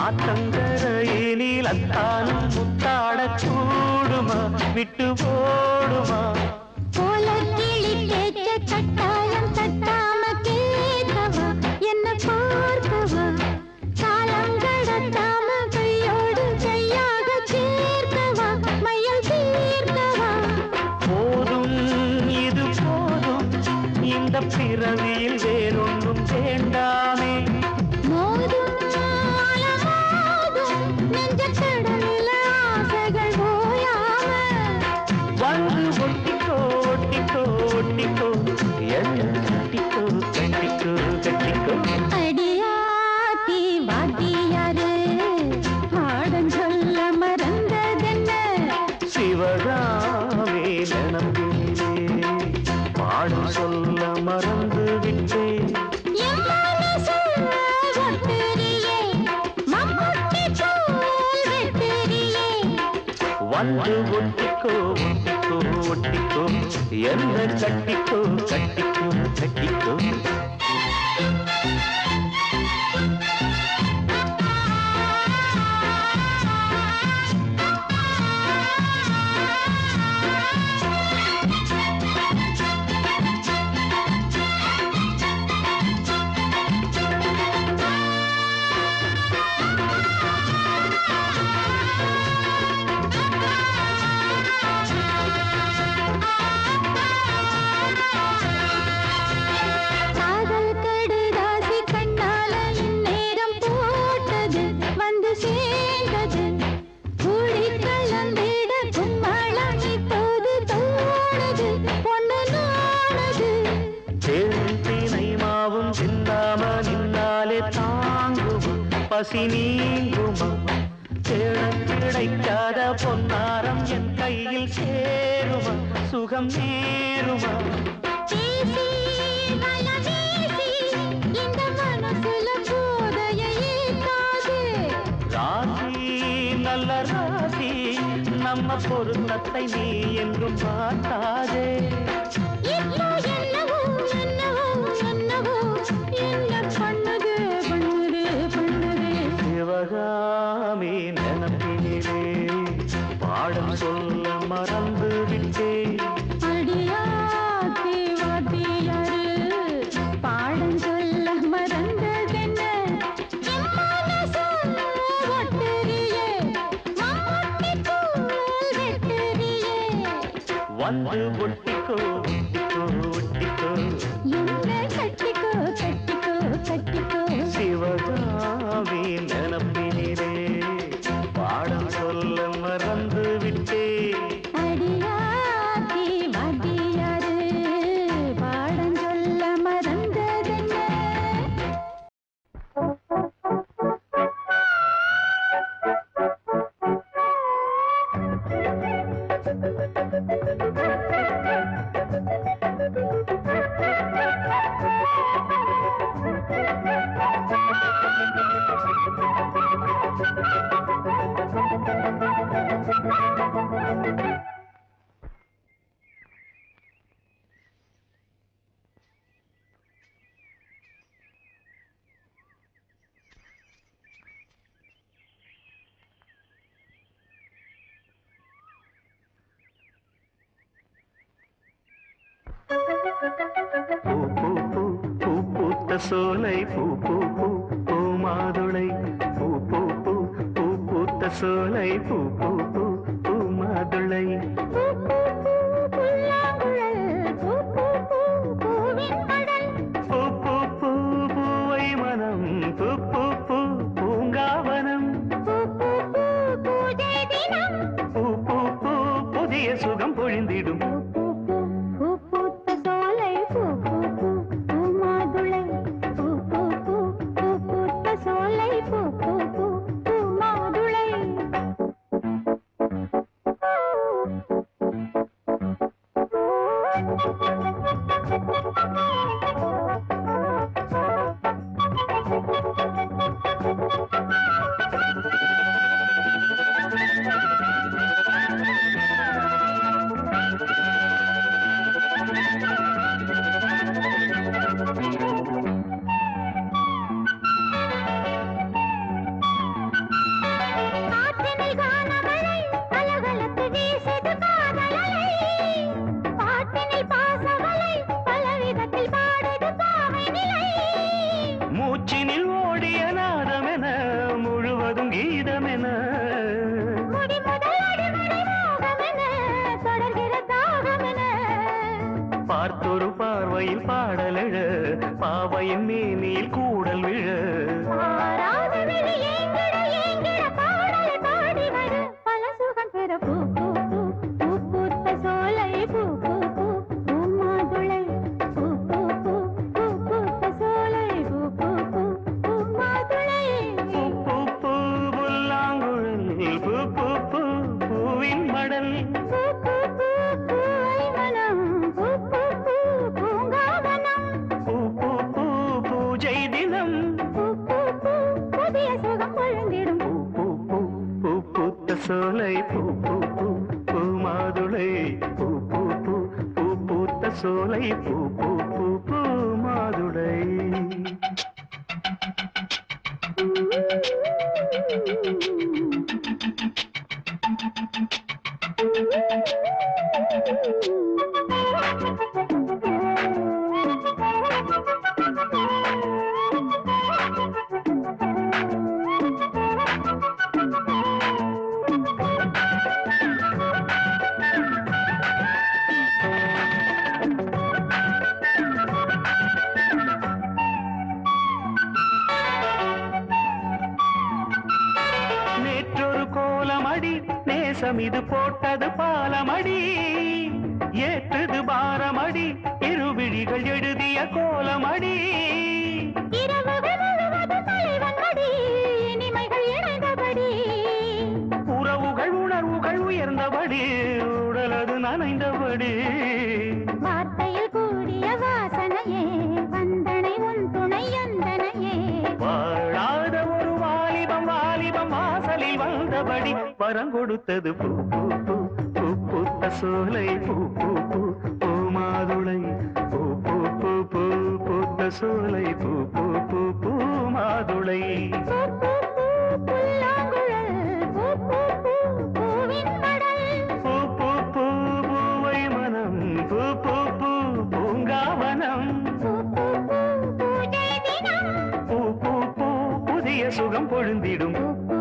ஆத்தங்கரையினில் அத்தானும் முத்தாடக் கூடுமா விட்டு ஓடுமா கோலக்கிளி கேட்ட கட்டாயம் தட்டாம கேட்கவா என்ன பார்க்கவா காலம் கடத்தாம கையோடு கையாக சேர்க்கவா மையம் தீர்க்கவா போதும் இது போதும் இந்த பிறவியில் வேறொன்றும் வேண்டாமே மோதும் அலமோதும் நெஞ்ச கடலில் ஆசைகள் ஓயாம வந்து ஒட்டிக்கோ ஒட்டிக்கோ ஒட்டிக்கோ என்ன கட்டிக்கோ கட்டிக்கோ கட்டிக்கோ அடியாத்தி வாத்தியாரு பாடம் சொல்ல மறந்ததென்ன சிவகாமி நினப்பினிலே பாடம் சொல்ல மறந்து விட்டேன் என் மனசு ஒட்டுறியே மம்முட்டி போல் வெட்டுறியே வந்து ஒட்டிக்கோ ஒட்டிக்கோ ஒட்டிக்கோ என்ன கட்டிக்கோ கட்டிக்கோ கட்டிக்கோ பசி நீங்குமா தேட கிடைக்காத பொன்னாரம் என் கையில் சேருமா சுகம் நேருமா பேசி வலம் வீசி இந்த மனசுல போதையை ஏத்தாது ராசி நல்ல ராசி நம்ம பொருத்தத்தை நீ என்றும் பார்த்தாதே இப்போ என்னவோ என்னவோ என்னவோ என்ன பண்ணுது பண்ணுது பண்ணுது சிவகாமி நினப்பினிலே பாடம் சொல்ல மறந்து விட்டேன் அடியாத்தி வாத்தியாரு பாடம் சொல்ல மறந்ததென்ன என் மனசு ஒட்டுறியே மாட்டி தூள் வெட்டுறியே வந்து ஒட்டிக்கோ ஒட்டிக்கோ ஒட்டிக்கோ என்ன கட்டிக்கோ கட்டிக்கோ கட்டிக்கோ சிவகாமி நினப்பினிலே பாடம் சொல்ல மறந்து விட்டேன் அடியாத்தி வாத்தியாரு பாடம் சொல்ல மறந்ததென்ன பூ பூ பூ பூ பூத்த சோலை பூ பூ பூ பூ மாதுளை பூ பூ பூ பூ பூத்த சோலை பூ பூ பூ பூ மாதுளை புல்லாங்குழல் பூ பூ பூ பூவின் கடல் பூ பூ பூ பூவை மனம் பூ பூ பூ பூங்காவனம் பூ பூ பூ பூஜை தினம் பூ பூ பூ புதிய சுகம் பொழிந்திடும் பூ பூ பூ பூத்த சோலை பூ பூ பூ பூ மாதுளை பூ பூ பூ பூ பூத்த சோலை பூ பூ பூ பூ மாதுளை ஆற்றினில் கானமழை கலகலத்து வீசுது காதலலை பாட்டினில் பாசவலை பலவிதத்தில் பாடுது பாவை நிலை மூச்சினில் ஓடிய நாதமென முழுவதும் கீதமென முடி முதல் அடிமுடி மோகமென தொடர்கிற தாகமென பார்த்தொரு பார்வையில் பாடலெழ பாவையின் மேனியில் கூடல் விழ ஆராத விழி ஏங்கிட ஏங்கிட பாடலை பாடி வர பல சுகம் பெற பூ பூ பூ பூ பூத்த சோலை பூ பூ பூ பூ மாதுளை பூ பூ பூ பூ பூத்த சோலை பூ பூ பூ பூ மாதுளை பூ பூ பூ புல்லாங்குழல் பூ பூ பூ பூவின் மடல் பூ பூ பூ பூவை மனம் பூ பூ பூ பூங்காவனம் பூ பூ பூ பூஜை தினம் பூ பூ பூ புதிய சுகம் பொழுந்திடும் பூ பூ பூ பூ பூத்த சோலை பூ பூ பூ பூ மாதுளை பூ பூ பூ பூ பூத்த சோலை பூ பூ பூ பூ மாதுளை நேற்றொரு கோலமடி நேசம் இது போட்டது பாலமடி ஏற்றது பாரமடி இருவிழிகள் எழுதிய கோலமடி இரவுகள் முழுவதும் தலைவன் மடி நனைந்தபடி வார்த்தையில் கூடிய வாசனையே வந்தனை உன் துணை அந்தனையே வாழாத ஒரு வாலிபம் வாலிபம் வாசலில் வந்தபடி வரம் கொடுத்தது பூ பூ பூ பூ பூத்த சோலை பூ பூ பூ பூ மாதுளை பூ பூ பூ பூ பூத்த சோலை பூ பூ பூ பூ மாதுளை பூ பூ பூ புல்லாங்குழல் பூ பூ பூ பூவின் கடல் பூ பூ பூ பூவை மனம் பூ பூ பூ பூங்காவனம் பூ பூ பூ பூஜை தினம் பூ பூ பூ புதிய சுகம் பொழுந்திடும் பூ பூ